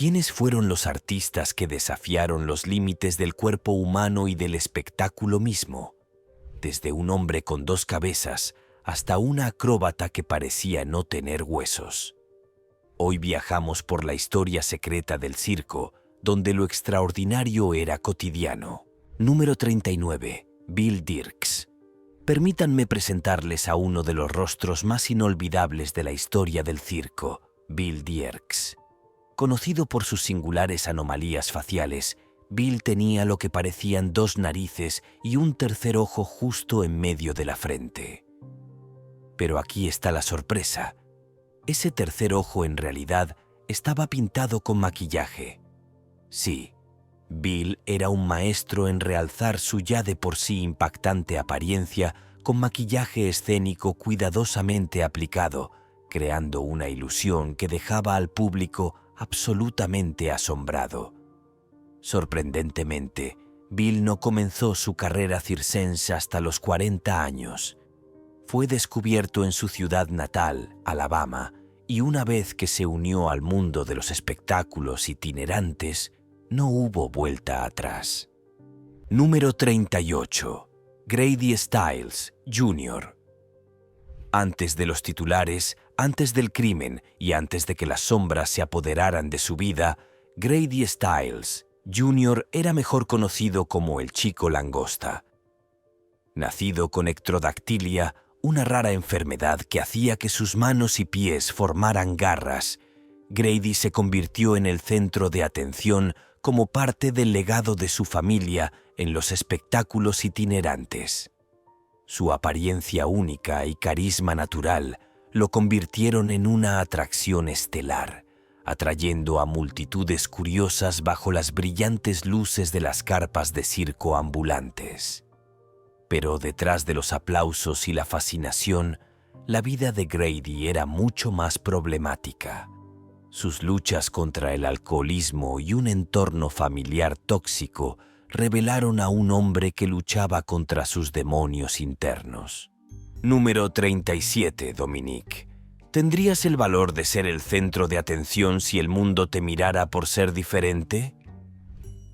¿Quiénes fueron los artistas que desafiaron los límites del cuerpo humano y del espectáculo mismo? Desde un hombre con 2 cabezas hasta una acróbata que parecía no tener huesos. Hoy viajamos por la historia secreta del circo, donde lo extraordinario era cotidiano. Número 39. Bill Dirks. Permítanme presentarles a uno de los rostros más inolvidables de la historia del circo, Bill Dirks. Conocido por sus singulares anomalías faciales, Bill tenía lo que parecían 2 narices y un tercer ojo justo en medio de la frente. Pero aquí está la sorpresa. Ese tercer ojo en realidad estaba pintado con maquillaje. Sí, Bill era un maestro en realzar su ya de por sí impactante apariencia con maquillaje escénico cuidadosamente aplicado, creando una ilusión que dejaba al público absolutamente asombrado. Sorprendentemente, Bill no comenzó su carrera circense hasta los 40 años. Fue descubierto en su ciudad natal, Alabama, y una vez que se unió al mundo de los espectáculos itinerantes, no hubo vuelta atrás. Número 38. Grady Stiles, Jr. Antes de los titulares, antes del crimen y antes de que las sombras se apoderaran de su vida, Grady Stiles, Jr. era mejor conocido como el Chico Langosta. Nacido con ectrodactilia, una rara enfermedad que hacía que sus manos y pies formaran garras, Grady se convirtió en el centro de atención como parte del legado de su familia en los espectáculos itinerantes. Su apariencia única y carisma natural lo convirtieron en una atracción estelar, atrayendo a multitudes curiosas bajo las brillantes luces de las carpas de circo ambulantes. Pero detrás de los aplausos y la fascinación, la vida de Grady era mucho más problemática. Sus luchas contra el alcoholismo y un entorno familiar tóxico revelaron a un hombre que luchaba contra sus demonios internos. Número 37, Dominique. ¿Tendrías el valor de ser el centro de atención si el mundo te mirara por ser diferente?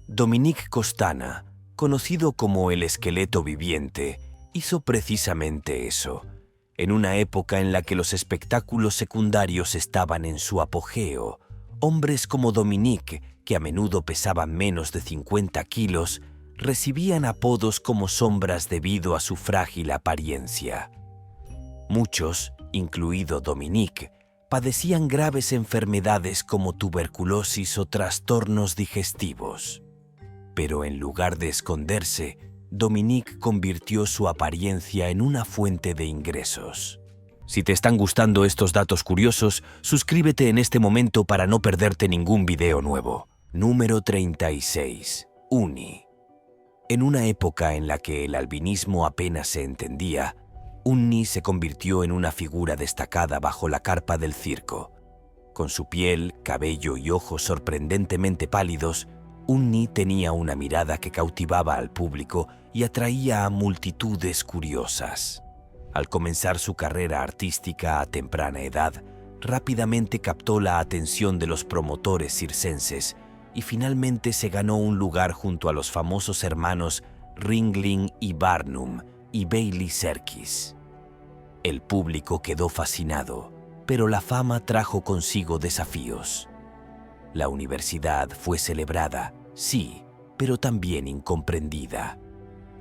Dominique Costana, conocido como el esqueleto viviente, hizo precisamente eso, en una época en la que los espectáculos secundarios estaban en su apogeo. Hombres como Dominique, que a menudo pesaban menos de 50 kilos, recibían apodos como sombras debido a su frágil apariencia. Muchos, incluido Dominique, padecían graves enfermedades como tuberculosis o trastornos digestivos. Pero en lugar de esconderse, Dominique convirtió su apariencia en una fuente de ingresos. Si te están gustando estos datos curiosos, suscríbete en este momento para no perderte ningún video nuevo. Número 36. Uni. En una época en la que el albinismo apenas se entendía, Uni se convirtió en una figura destacada bajo la carpa del circo. Con su piel, cabello y ojos sorprendentemente pálidos, Uni tenía una mirada que cautivaba al público y atraía a multitudes curiosas. Al comenzar su carrera artística a temprana edad, rápidamente captó la atención de los promotores circenses y finalmente se ganó un lugar junto a los famosos hermanos Ringling y Barnum y Bailey Serkis. El público quedó fascinado, pero la fama trajo consigo desafíos. La universidad fue celebrada, sí, pero también incomprendida.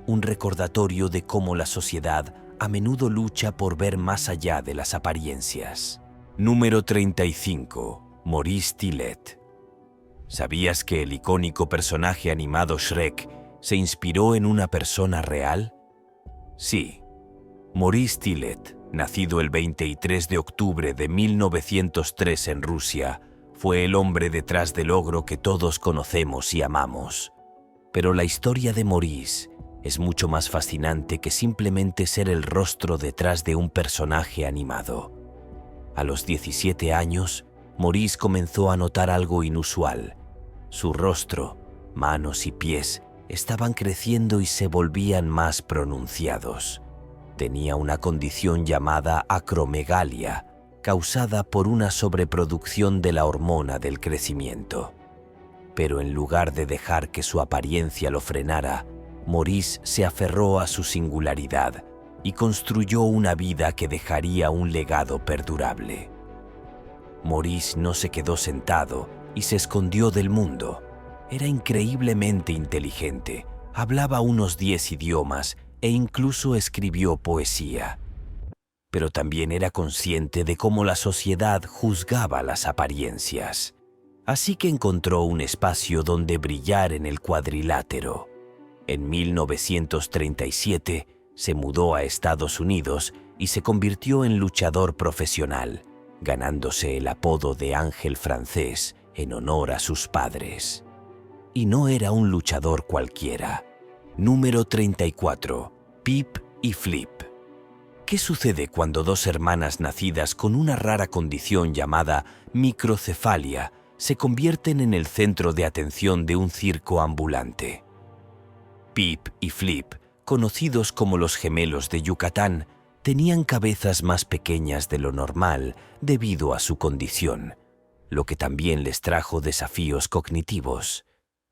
Un recordatorio de cómo la sociedad a menudo lucha por ver más allá de las apariencias. Número 35. Maurice Tillet. ¿Sabías que el icónico personaje animado Shrek se inspiró en una persona real? Sí. Maurice Tillet, nacido el 23 de octubre de 1903 en Rusia, fue el hombre detrás del ogro que todos conocemos y amamos. Pero la historia de Maurice es mucho más fascinante que simplemente ser el rostro detrás de un personaje animado. A los 17 años, Maurice comenzó a notar algo inusual. Su rostro, manos y pies estaban creciendo y se volvían más pronunciados. Tenía una condición llamada acromegalia, causada por una sobreproducción de la hormona del crecimiento. Pero en lugar de dejar que su apariencia lo frenara, Maurice se aferró a su singularidad y construyó una vida que dejaría un legado perdurable. Maurice no se quedó sentado y se escondió del mundo. Era increíblemente inteligente, hablaba unos 10 idiomas e incluso escribió poesía. Pero también era consciente de cómo la sociedad juzgaba las apariencias. Así que encontró un espacio donde brillar en el cuadrilátero. En 1937 se mudó a Estados Unidos y se convirtió en luchador profesional, ganándose el apodo de Ángel Francés en honor a sus padres. Y no era un luchador cualquiera. Número 34. Pip y Flip. ¿Qué sucede cuando dos hermanas nacidas con una rara condición llamada microcefalia se convierten en el centro de atención de un circo ambulante? Pip y Flip, conocidos como los gemelos de Yucatán, tenían cabezas más pequeñas de lo normal debido a su condición, lo que también les trajo desafíos cognitivos.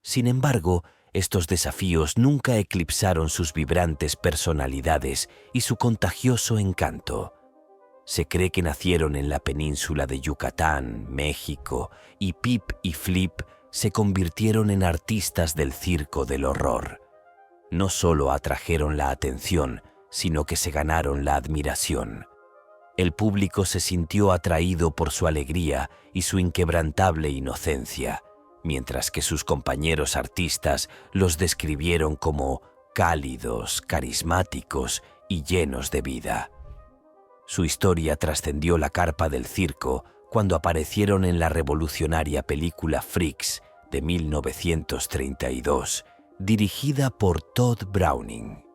Sin embargo, estos desafíos nunca eclipsaron sus vibrantes personalidades y su contagioso encanto. Se cree que nacieron en la península de Yucatán, México, y Pip y Flip se convirtieron en artistas del circo del horror. No solo atrajeron la atención, sino que se ganaron la admiración. El público se sintió atraído por su alegría y su inquebrantable inocencia, mientras que sus compañeros artistas los describieron como cálidos, carismáticos y llenos de vida. Su historia trascendió la carpa del circo cuando aparecieron en la revolucionaria película Freaks de 1932, dirigida por Todd Browning.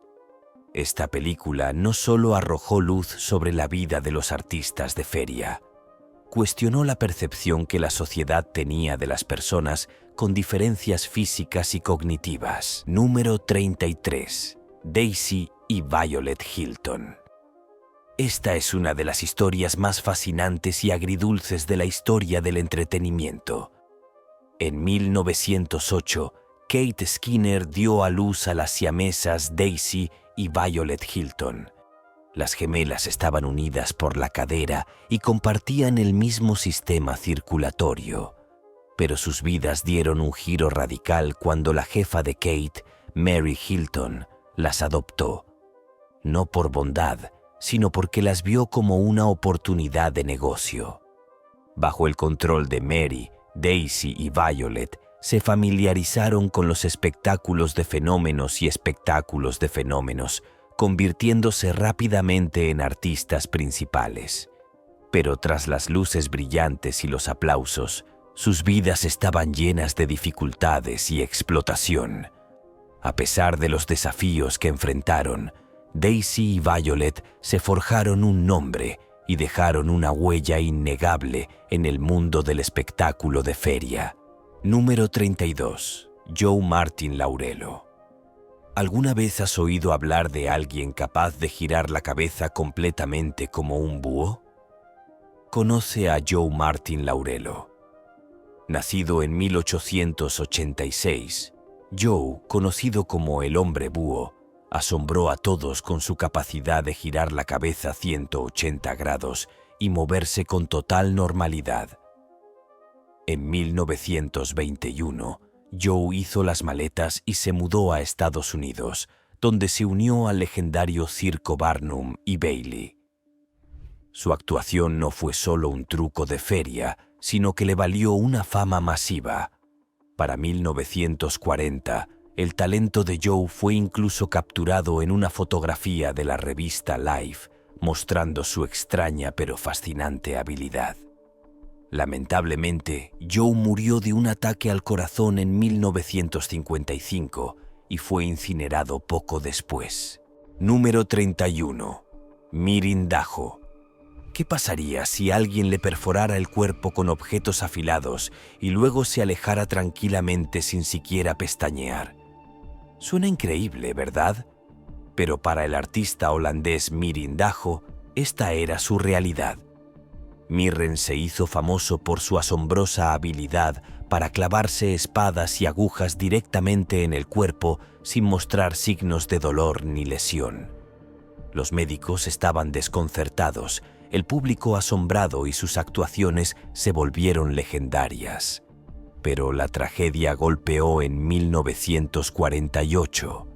Esta película no solo arrojó luz sobre la vida de los artistas de feria, cuestionó la percepción que la sociedad tenía de las personas con diferencias físicas y cognitivas. Número 33. Daisy y Violet Hilton. Esta es una de las historias más fascinantes y agridulces de la historia del entretenimiento. En 1908, Kate Skinner dio a luz a las siamesas Daisy y Violet Hilton. Las gemelas estaban unidas por la cadera y compartían el mismo sistema circulatorio. Pero sus vidas dieron un giro radical cuando la jefa de Kate, Mary Hilton, las adoptó. No por bondad, sino porque las vio como una oportunidad de negocio. Bajo el control de Mary, Daisy y Violet, se familiarizaron con los espectáculos de fenómenos y espectáculos de fenómenos, convirtiéndose rápidamente en artistas principales. Pero tras las luces brillantes y los aplausos, sus vidas estaban llenas de dificultades y explotación. A pesar de los desafíos que enfrentaron, Daisy y Violet se forjaron un nombre y dejaron una huella innegable en el mundo del espectáculo de feria. Número 32. Joe Martin Laurello. ¿Alguna vez has oído hablar de alguien capaz de girar la cabeza completamente como un búho? Conoce a Joe Martin Laurello. Nacido en 1886, Joe, conocido como el hombre búho, asombró a todos con su capacidad de girar la cabeza 180 grados y moverse con total normalidad. En 1921, Joe hizo las maletas y se mudó a Estados Unidos, donde se unió al legendario circo Barnum y Bailey. Su actuación no fue solo un truco de feria, sino que le valió una fama masiva. Para 1940, el talento de Joe fue incluso capturado en una fotografía de la revista Life, mostrando su extraña pero fascinante habilidad. Lamentablemente, Joe murió de un ataque al corazón en 1955 y fue incinerado poco después. Número 31. Mirin Dajo. ¿Qué pasaría si alguien le perforara el cuerpo con objetos afilados y luego se alejara tranquilamente sin siquiera pestañear? Suena increíble, ¿verdad? Pero para el artista holandés Mirin Dajo, esta era su realidad. Mirren se hizo famoso por su asombrosa habilidad para clavarse espadas y agujas directamente en el cuerpo sin mostrar signos de dolor ni lesión. Los médicos estaban desconcertados, el público asombrado y sus actuaciones se volvieron legendarias. Pero la tragedia golpeó en 1948.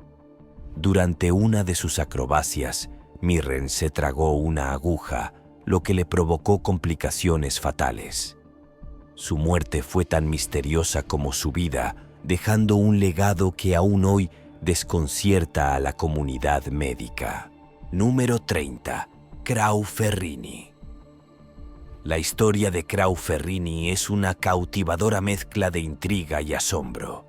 Durante una de sus acrobacias, Mirren se tragó una aguja, lo que le provocó complicaciones fatales. Su muerte fue tan misteriosa como su vida, dejando un legado que aún hoy desconcierta a la comunidad médica. Número 30. Krau Ferrini. La historia de Krau Ferrini es una cautivadora mezcla de intriga y asombro.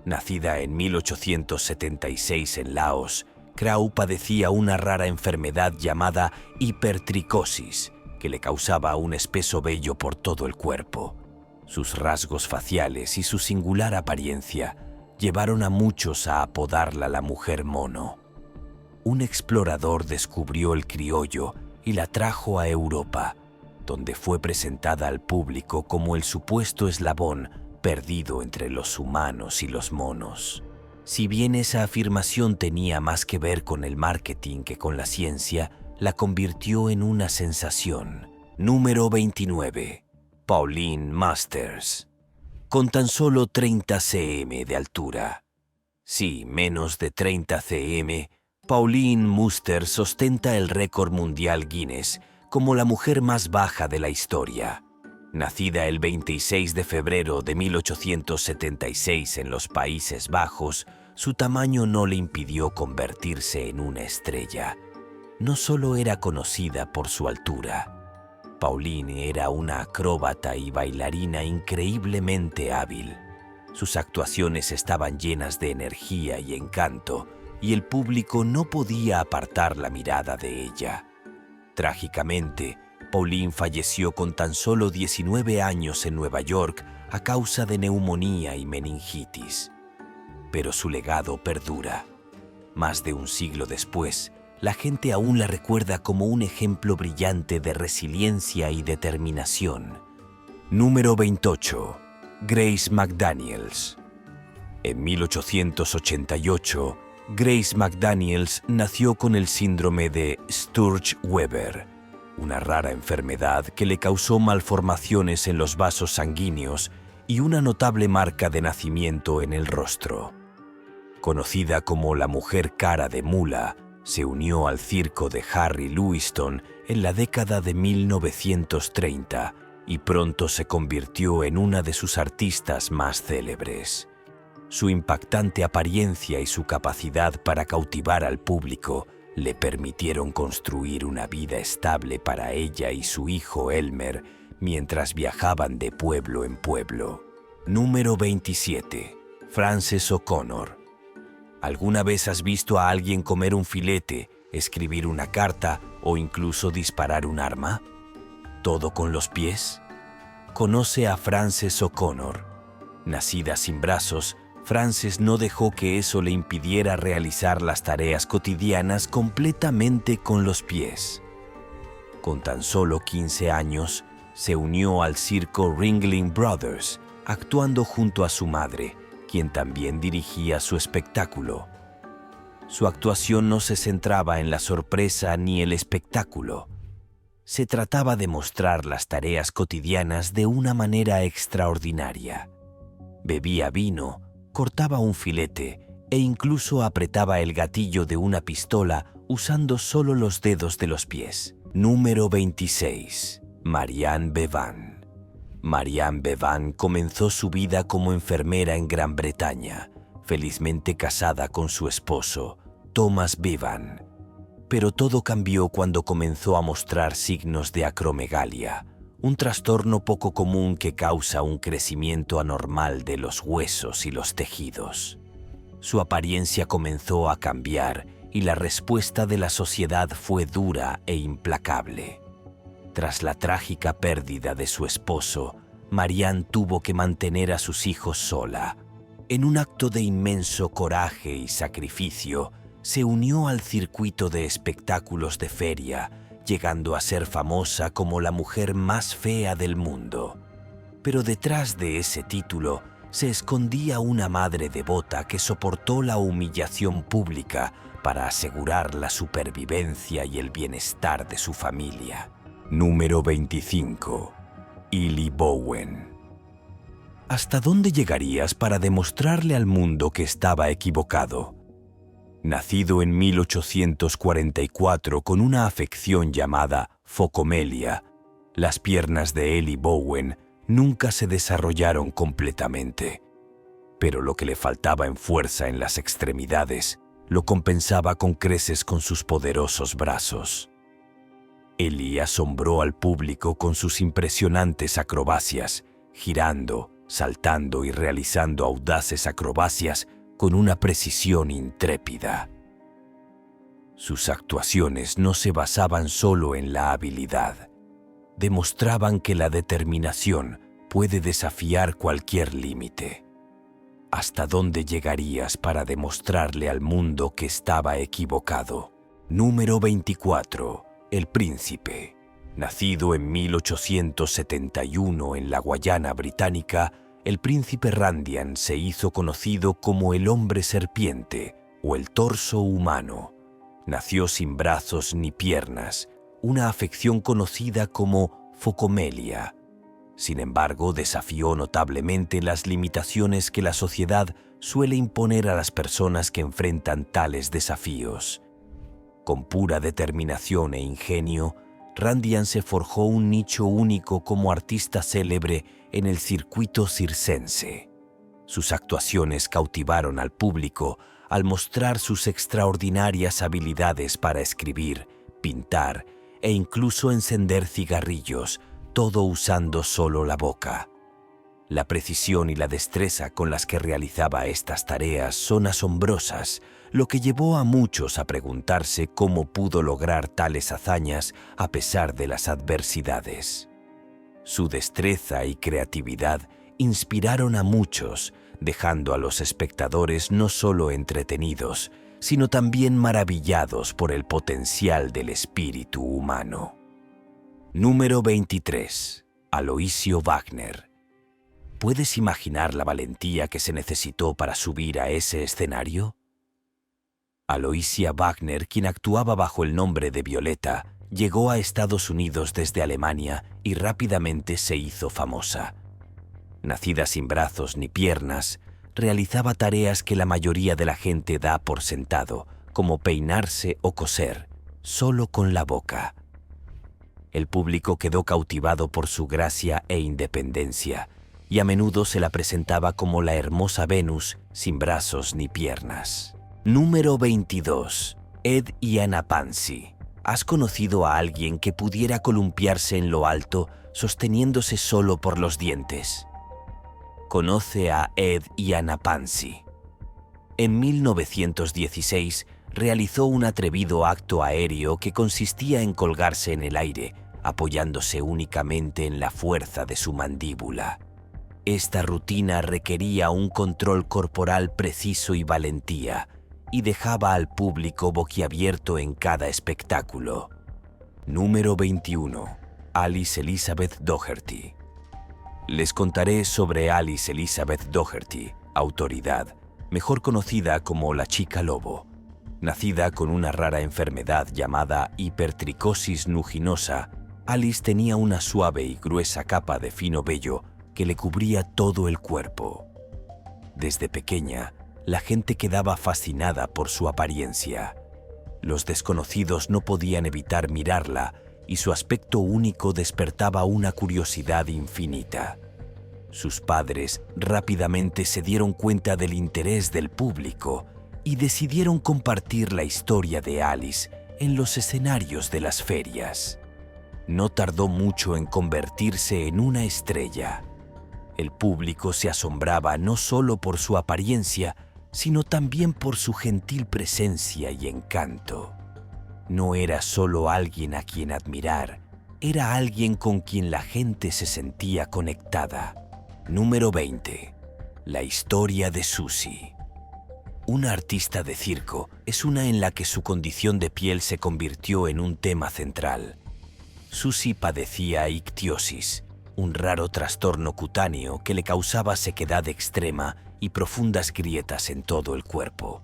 Nacida en 1876 en Laos, Krau padecía una rara enfermedad llamada hipertricosis, que le causaba un espeso vello por todo el cuerpo. Sus rasgos faciales y su singular apariencia llevaron a muchos a apodarla la mujer mono. Un explorador descubrió el criollo y la trajo a Europa, donde fue presentada al público como el supuesto eslabón perdido entre los humanos y los monos. Si bien esa afirmación tenía más que ver con el marketing que con la ciencia, la convirtió en una sensación. Número 29. Pauline Masters. Con tan solo 30 cm de altura. Sí, menos de 30 cm, Pauline Masters ostenta el récord mundial Guinness como la mujer más baja de la historia. Nacida el 26 de febrero de 1876 en los Países Bajos, su tamaño no le impidió convertirse en una estrella. No solo era conocida por su altura. Pauline era una acróbata y bailarina increíblemente hábil. Sus actuaciones estaban llenas de energía y encanto, y el público no podía apartar la mirada de ella. Trágicamente, Pauline falleció con tan solo 19 años en Nueva York a causa de neumonía y meningitis. Pero su legado perdura. Más de un siglo después, la gente aún la recuerda como un ejemplo brillante de resiliencia y determinación. Número 28. Grace McDaniels. En 1888, Grace McDaniels nació con el síndrome de Sturge-Weber, una rara enfermedad que le causó malformaciones en los vasos sanguíneos y una notable marca de nacimiento en el rostro. Conocida como la mujer cara de mula, se unió al circo de Harry Lewiston en la década de 1930 y pronto se convirtió en una de sus artistas más célebres. Su impactante apariencia y su capacidad para cautivar al público le permitieron construir una vida estable para ella y su hijo Elmer mientras viajaban de pueblo en pueblo. Número 27. Frances O'Connor. ¿Alguna vez has visto a alguien comer un filete, escribir una carta o incluso disparar un arma? ¿Todo con los pies? Conoce a Frances O'Connor. Nacida sin brazos, Frances no dejó que eso le impidiera realizar las tareas cotidianas completamente con los pies. Con tan solo 15 años, se unió al circo Ringling Brothers, actuando junto a su madre, quien también dirigía su espectáculo. Su actuación no se centraba en la sorpresa ni el espectáculo. Se trataba de mostrar las tareas cotidianas de una manera extraordinaria. Bebía vino, cortaba un filete e incluso apretaba el gatillo de una pistola usando solo los dedos de los pies. Número 26. Marianne Bevan. Marianne Bevan comenzó su vida como enfermera en Gran Bretaña, felizmente casada con su esposo, Thomas Bevan. Pero todo cambió cuando comenzó a mostrar signos de acromegalia, un trastorno poco común que causa un crecimiento anormal de los huesos y los tejidos. Su apariencia comenzó a cambiar y la respuesta de la sociedad fue dura e implacable. Tras la trágica pérdida de su esposo, Marianne tuvo que mantener a sus hijos sola. En un acto de inmenso coraje y sacrificio, se unió al circuito de espectáculos de feria, llegando a ser famosa como la mujer más fea del mundo. Pero detrás de ese título se escondía una madre devota que soportó la humillación pública para asegurar la supervivencia y el bienestar de su familia. Número 25. Eli Bowen. ¿Hasta dónde llegarías para demostrarle al mundo que estaba equivocado? Nacido en 1844 con una afección llamada focomelia, las piernas de Eli Bowen nunca se desarrollaron completamente, pero lo que le faltaba en fuerza en las extremidades lo compensaba con creces con sus poderosos brazos. Eli asombró al público con sus impresionantes acrobacias, girando, saltando y realizando audaces acrobacias con una precisión intrépida. Sus actuaciones no se basaban solo en la habilidad. Demostraban que la determinación puede desafiar cualquier límite. ¿Hasta dónde llegarías para demostrarle al mundo que estaba equivocado? Número 24. El Príncipe. Nacido en 1871 en la Guayana Británica, el príncipe Randian se hizo conocido como el hombre serpiente o el torso humano. Nació sin brazos ni piernas, una afección conocida como focomelia. Sin embargo, desafió notablemente las limitaciones que la sociedad suele imponer a las personas que enfrentan tales desafíos. Con pura determinación e ingenio, Randian se forjó un nicho único como artista célebre en el circuito circense. Sus actuaciones cautivaron al público al mostrar sus extraordinarias habilidades para escribir, pintar e incluso encender cigarrillos, todo usando solo la boca. La precisión y la destreza con las que realizaba estas tareas son asombrosas, lo que llevó a muchos a preguntarse cómo pudo lograr tales hazañas a pesar de las adversidades. Su destreza y creatividad inspiraron a muchos, dejando a los espectadores no solo entretenidos, sino también maravillados por el potencial del espíritu humano. Número 23. Aloisio Wagner. ¿Puedes imaginar la valentía que se necesitó para subir a ese escenario? Aloysia Wagner, quien actuaba bajo el nombre de Violeta, llegó a Estados Unidos desde Alemania y rápidamente se hizo famosa. Nacida sin brazos ni piernas, realizaba tareas que la mayoría de la gente da por sentado, como peinarse o coser, solo con la boca. El público quedó cautivado por su gracia e independencia, y a menudo se la presentaba como la hermosa Venus sin brazos ni piernas. Número 22. Ed Iannapansi. ¿Has conocido a alguien que pudiera columpiarse en lo alto sosteniéndose solo por los dientes? Conoce a Ed Iannapansi. En 1916 realizó un atrevido acto aéreo que consistía en colgarse en el aire, apoyándose únicamente en la fuerza de su mandíbula. Esta rutina requería un control corporal preciso y valentía, y dejaba al público boquiabierto en cada espectáculo. Número 21. Alice Elizabeth Doherty. Les contaré sobre Alice Elizabeth Doherty, autoridad, mejor conocida como la Chica Lobo. Nacida con una rara enfermedad llamada hipertricosis nuginosa, Alice tenía una suave y gruesa capa de fino vello que le cubría todo el cuerpo. Desde pequeña, la gente quedaba fascinada por su apariencia. Los desconocidos no podían evitar mirarla y su aspecto único despertaba una curiosidad infinita. Sus padres rápidamente se dieron cuenta del interés del público y decidieron compartir la historia de Alice en los escenarios de las ferias. No tardó mucho en convertirse en una estrella. El público se asombraba no solo por su apariencia, sino también por su gentil presencia y encanto. No era solo alguien a quien admirar, era alguien con quien la gente se sentía conectada. Número 20. La historia de Susie. Una artista de circo es una en la que su condición de piel se convirtió en un tema central. Susie padecía ictiosis, un raro trastorno cutáneo que le causaba sequedad extrema y profundas grietas en todo el cuerpo.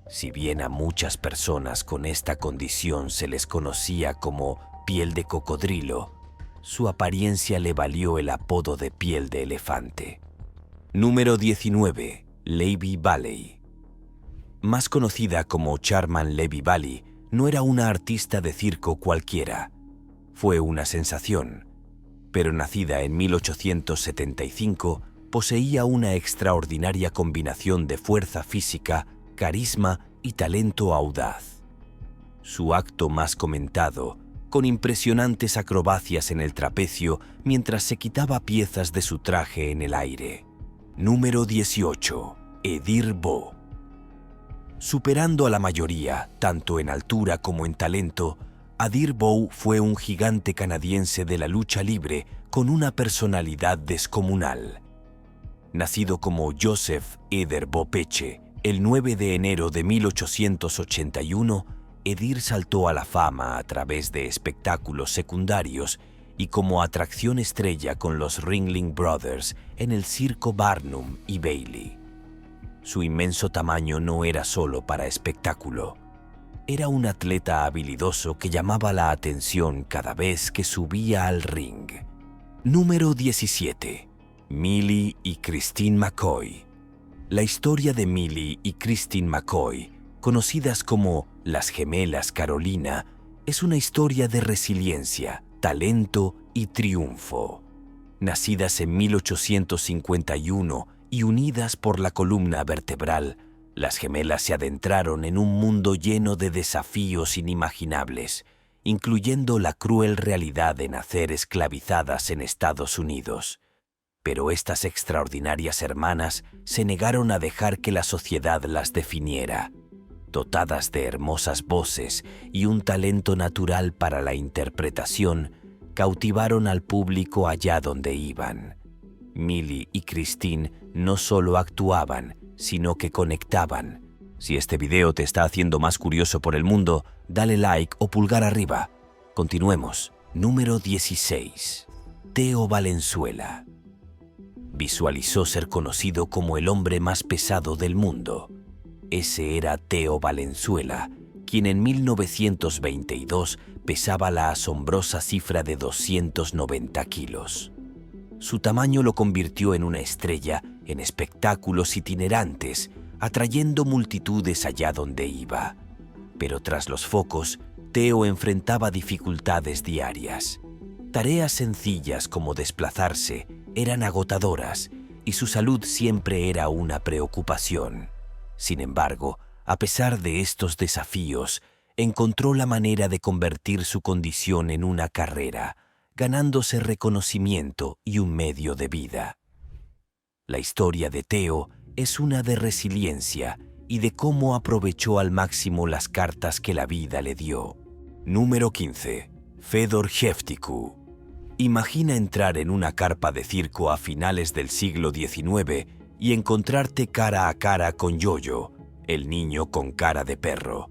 Si bien a muchas personas con esta condición se les conocía como piel de cocodrilo, su apariencia le valió el apodo de piel de elefante. Número 19. Levi Valley. Más conocida como Charman Levi Valley, no era una artista de circo cualquiera. Fue una sensación, pero nacida en 1875, poseía una extraordinaria combinación de fuerza física, carisma y talento audaz. Su acto más comentado, con impresionantes acrobacias en el trapecio mientras se quitaba piezas de su traje en el aire. Número 18. Edir Bo. Superando a la mayoría, tanto en altura como en talento, Edir Bo fue un gigante canadiense de la lucha libre con una personalidad descomunal. Nacido como Joseph Eder Bo Peche, el 9 de enero de 1881, Edir saltó a la fama a través de espectáculos secundarios y como atracción estrella con los Ringling Brothers en el circo Barnum y Bailey. Su inmenso tamaño no era solo para espectáculo. Era un atleta habilidoso que llamaba la atención cada vez que subía al ring. Número 17. Millie y Christine McCoy. La historia de Millie y Christine McCoy, conocidas como las gemelas Carolina, es una historia de resiliencia, talento y triunfo. Nacidas en 1851 y unidas por la columna vertebral, las gemelas se adentraron en un mundo lleno de desafíos inimaginables, incluyendo la cruel realidad de nacer esclavizadas en Estados Unidos. Pero estas extraordinarias hermanas se negaron a dejar que la sociedad las definiera. Dotadas de hermosas voces y un talento natural para la interpretación, cautivaron al público allá donde iban. Millie y Christine no solo actuaban, sino que conectaban. Si este video te está haciendo más curioso por el mundo, dale like o pulgar arriba. Continuemos. Número 16. Teo Valenzuela. Visualizó ser conocido como el hombre más pesado del mundo. Ese era Teo Valenzuela, quien en 1922 pesaba la asombrosa cifra de 290 kilos. Su tamaño lo convirtió en una estrella en espectáculos itinerantes, atrayendo multitudes allá donde iba. Pero tras los focos, Teo enfrentaba dificultades diarias. Tareas sencillas como desplazarse eran agotadoras y su salud siempre era una preocupación. Sin embargo, a pesar de estos desafíos, encontró la manera de convertir su condición en una carrera, ganándose reconocimiento y un medio de vida. La historia de Teo es una de resiliencia y de cómo aprovechó al máximo las cartas que la vida le dio. Número 15. Fedor Shevtiku. Imagina entrar en una carpa de circo a finales del siglo XIX y encontrarte cara a cara con Yoyo, el niño con cara de perro.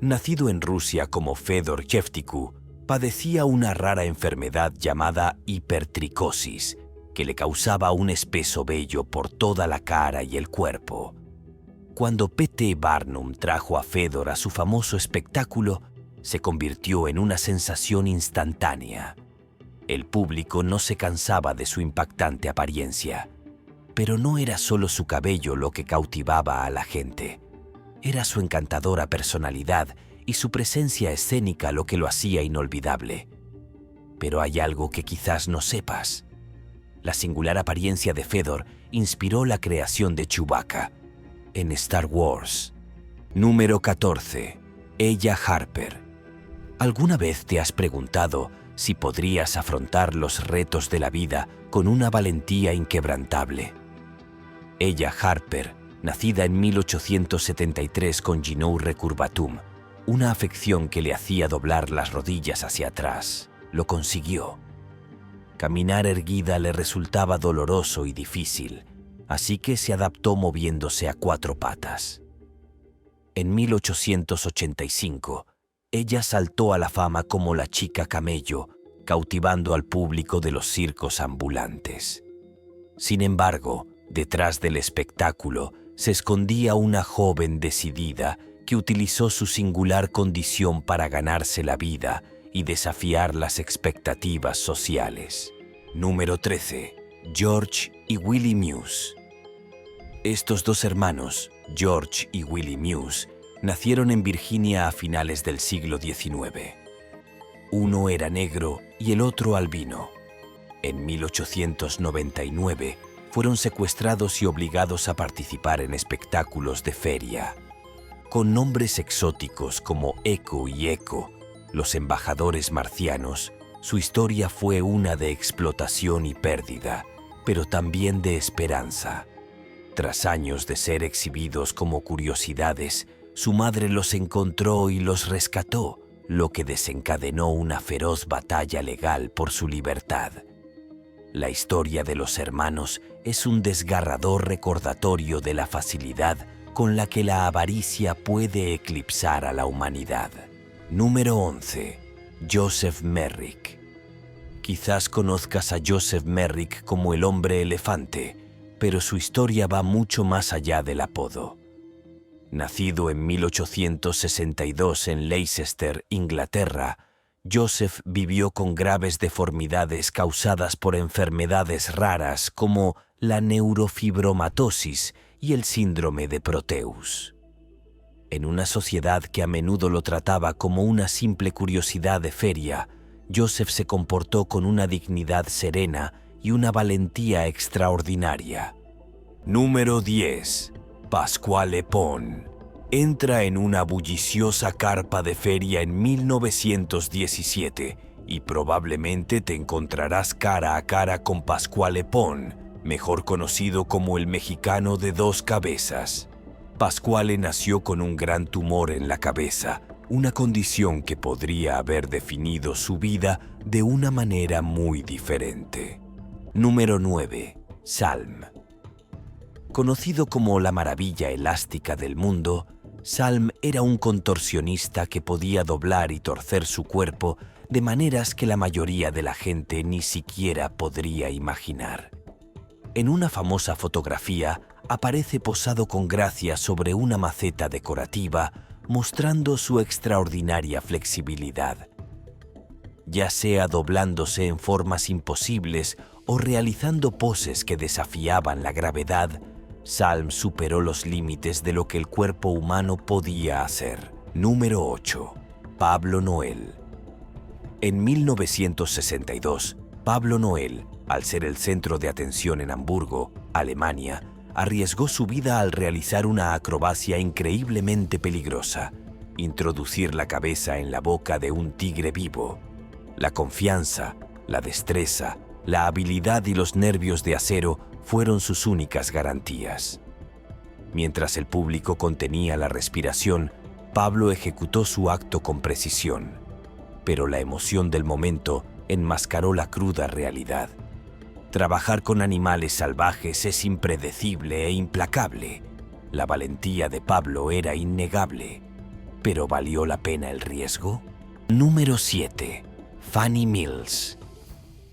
Nacido en Rusia como Fedor Shevtiku, padecía una rara enfermedad llamada hipertricosis, que le causaba un espeso vello por toda la cara y el cuerpo. Cuando P.T. Barnum trajo a Fedor a su famoso espectáculo, se convirtió en una sensación instantánea. El público no se cansaba de su impactante apariencia. Pero no era solo su cabello lo que cautivaba a la gente. Era su encantadora personalidad y su presencia escénica lo que lo hacía inolvidable. Pero hay algo que quizás no sepas. La singular apariencia de Fedor inspiró la creación de Chewbacca en Star Wars. Número 14. Ella Harper. ¿Alguna vez te has preguntado si podrías afrontar los retos de la vida con una valentía inquebrantable? Ella Harper, nacida en 1873 con Ginoux recurvatum, una afección que le hacía doblar las rodillas hacia atrás, lo consiguió. Caminar erguida le resultaba doloroso y difícil, así que se adaptó moviéndose a 4 patas. En 1885, ella saltó a la fama como la chica camello, cautivando al público de los circos ambulantes. Sin embargo, detrás del espectáculo se escondía una joven decidida que utilizó su singular condición para ganarse la vida y desafiar las expectativas sociales. Número 13. George y Willie Muse. Estos dos hermanos, George y Willie Muse, nacieron en Virginia a finales del siglo XIX. Uno era negro y el otro albino. En 1899 fueron secuestrados y obligados a participar en espectáculos de feria. Con nombres exóticos como Echo y Echo, los embajadores marcianos, su historia fue una de explotación y pérdida, pero también de esperanza. Tras años de ser exhibidos como curiosidades, su madre los encontró y los rescató, lo que desencadenó una feroz batalla legal por su libertad. La historia de los hermanos es un desgarrador recordatorio de la facilidad con la que la avaricia puede eclipsar a la humanidad. Número 11. Joseph Merrick. Quizás conozcas a Joseph Merrick como el hombre elefante, pero su historia va mucho más allá del apodo. Nacido en 1862 en Leicester, Inglaterra, Joseph vivió con graves deformidades causadas por enfermedades raras como la neurofibromatosis y el síndrome de Proteus. En una sociedad que a menudo lo trataba como una simple curiosidad de feria, Joseph se comportó con una dignidad serena y una valentía extraordinaria. Número 10. Pasquale Pon. Entra en una bulliciosa carpa de feria en 1917 y probablemente te encontrarás cara a cara con Pasquale Pon, mejor conocido como el mexicano de dos cabezas. Pasquale nació con un gran tumor en la cabeza, una condición que podría haber definido su vida de una manera muy diferente. Número 9. Salm. Conocido como la maravilla elástica del mundo, Salm era un contorsionista que podía doblar y torcer su cuerpo de maneras que la mayoría de la gente ni siquiera podría imaginar. En una famosa fotografía aparece posado con gracia sobre una maceta decorativa, mostrando su extraordinaria flexibilidad. Ya sea doblándose en formas imposibles o realizando poses que desafiaban la gravedad, Salm superó los límites de lo que el cuerpo humano podía hacer. Número 8. Pablo Noel. En 1962, Pablo Noel, al ser el centro de atención en Hamburgo, Alemania, arriesgó su vida al realizar una acrobacia increíblemente peligrosa: introducir la cabeza en la boca de un tigre vivo. La confianza, la destreza, la habilidad y los nervios de acero fueron sus únicas garantías. Mientras el público contenía la respiración, Pablo ejecutó su acto con precisión, pero la emoción del momento enmascaró la cruda realidad. Trabajar con animales salvajes es impredecible e implacable. La valentía de Pablo era innegable, pero ¿valió la pena el riesgo? Número 7. Fanny Mills.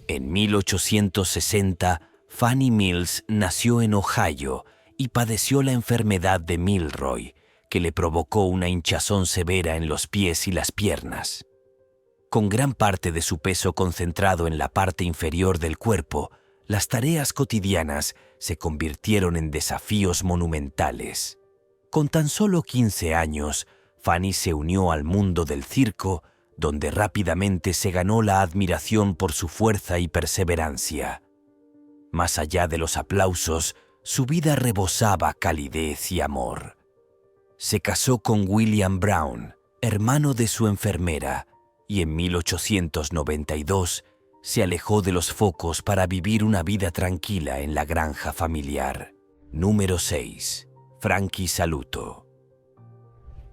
En 1860, Fanny Mills nació en Ohio y padeció la enfermedad de Milroy, que le provocó una hinchazón severa en los pies y las piernas. Con gran parte de su peso concentrado en la parte inferior del cuerpo, las tareas cotidianas se convirtieron en desafíos monumentales. Con tan solo 15 años, Fanny se unió al mundo del circo, donde rápidamente se ganó la admiración por su fuerza y perseverancia. Más allá de los aplausos, su vida rebosaba calidez y amor. Se casó con William Brown, hermano de su enfermera, y en 1892 se alejó de los focos para vivir una vida tranquila en la granja familiar. Número 6. Frankie Saluto.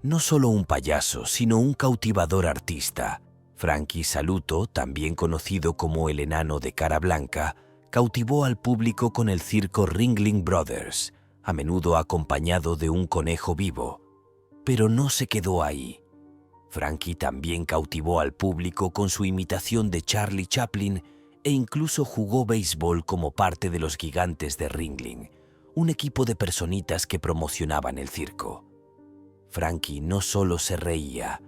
No solo un payaso, sino un cautivador artista, Frankie Saluto, también conocido como el enano de cara blanca, cautivó al público con el circo Ringling Brothers, a menudo acompañado de un conejo vivo. Pero no se quedó ahí. Frankie también cautivó al público con su imitación de Charlie Chaplin e incluso jugó béisbol como parte de los Gigantes de Ringling, un equipo de personitas que promocionaban el circo. Frankie no solo se reía,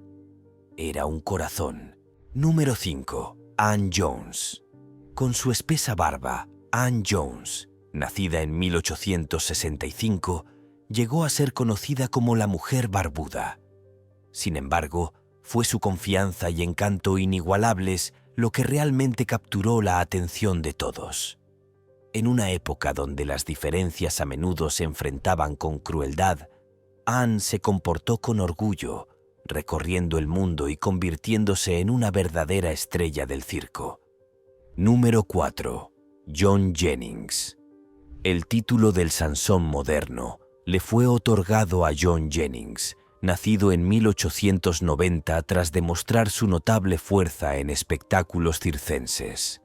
era un corazón. Número 5. Ann Jones. Con su espesa barba, Ann Jones, nacida en 1865, llegó a ser conocida como la Mujer Barbuda. Sin embargo, fue su confianza y encanto inigualables lo que realmente capturó la atención de todos. En una época donde las diferencias a menudo se enfrentaban con crueldad, Ann se comportó con orgullo, recorriendo el mundo y convirtiéndose en una verdadera estrella del circo. Número 4. John Jennings. El título del Sansón moderno le fue otorgado a John Jennings, nacido en 1890 tras demostrar su notable fuerza en espectáculos circenses.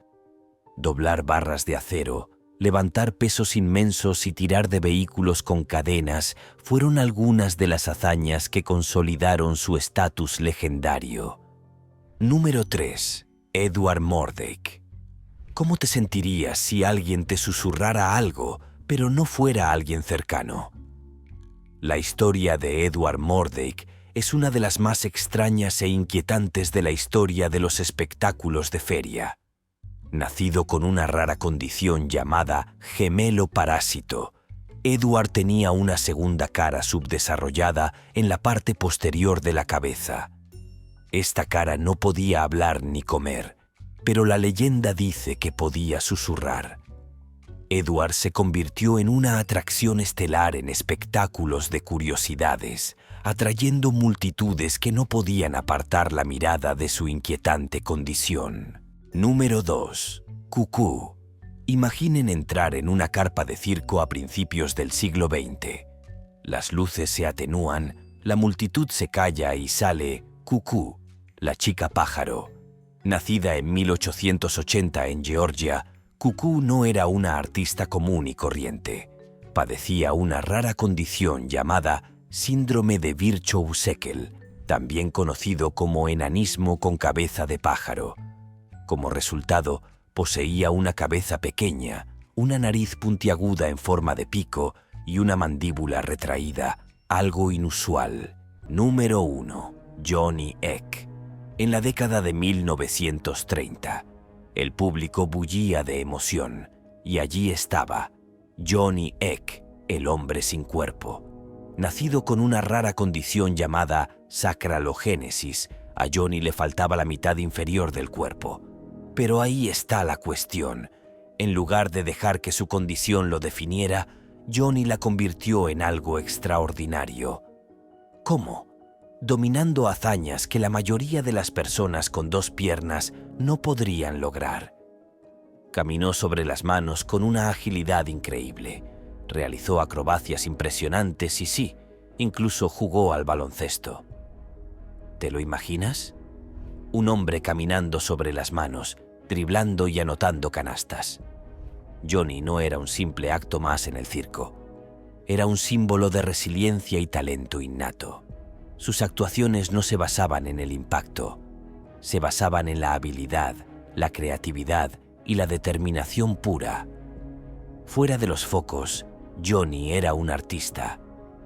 Doblar barras de acero, levantar pesos inmensos y tirar de vehículos con cadenas fueron algunas de las hazañas que consolidaron su estatus legendario. Número 3. Edward Murdoch. ¿Cómo te sentirías si alguien te susurrara algo, pero no fuera alguien cercano? La historia de Edward Murdoch es una de las más extrañas e inquietantes de la historia de los espectáculos de feria. Nacido con una rara condición llamada gemelo parásito, Edward tenía una segunda cara subdesarrollada en la parte posterior de la cabeza. Esta cara no podía hablar ni comer, pero la leyenda dice que podía susurrar. Edward se convirtió en una atracción estelar en espectáculos de curiosidades, atrayendo multitudes que no podían apartar la mirada de su inquietante condición. Número 2. Cucú. Imaginen entrar en una carpa de circo a principios del siglo XX. Las luces se atenúan, la multitud se calla y sale Cucú, la chica pájaro. Nacida en 1880 en Georgia, Cucú no era una artista común y corriente. Padecía una rara condición llamada síndrome de Virchow-Seckel, también conocido como enanismo con cabeza de pájaro. Como resultado, poseía una cabeza pequeña, una nariz puntiaguda en forma de pico y una mandíbula retraída, algo inusual. Número 1. Johnny Eck. En la década de 1930, el público bullía de emoción, y allí estaba Johnny Eck, el hombre sin cuerpo. Nacido con una rara condición llamada sacralogénesis, a Johnny le faltaba la mitad inferior del cuerpo. Pero ahí está la cuestión. En lugar de dejar que su condición lo definiera, Johnny la convirtió en algo extraordinario. ¿Cómo? Dominando hazañas que la mayoría de las personas con dos piernas no podrían lograr. Caminó sobre las manos con una agilidad increíble. Realizó acrobacias impresionantes y sí, incluso jugó al baloncesto. ¿Te lo imaginas? Un hombre caminando sobre las manos, driblando y anotando canastas. Johnny no era un simple acto más en el circo. Era un símbolo de resiliencia y talento innato. Sus actuaciones no se basaban en el impacto, se basaban en la habilidad, la creatividad y la determinación pura. Fuera de los focos, Johnny era un artista.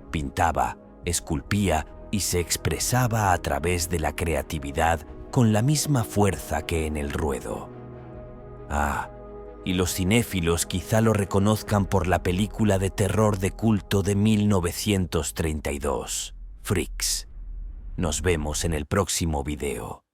Pintaba, esculpía y se expresaba a través de la creatividad con la misma fuerza que en el ruedo. Y los cinéfilos quizá lo reconozcan por la película de terror de culto de 1932, Freaks. Nos vemos en el próximo video.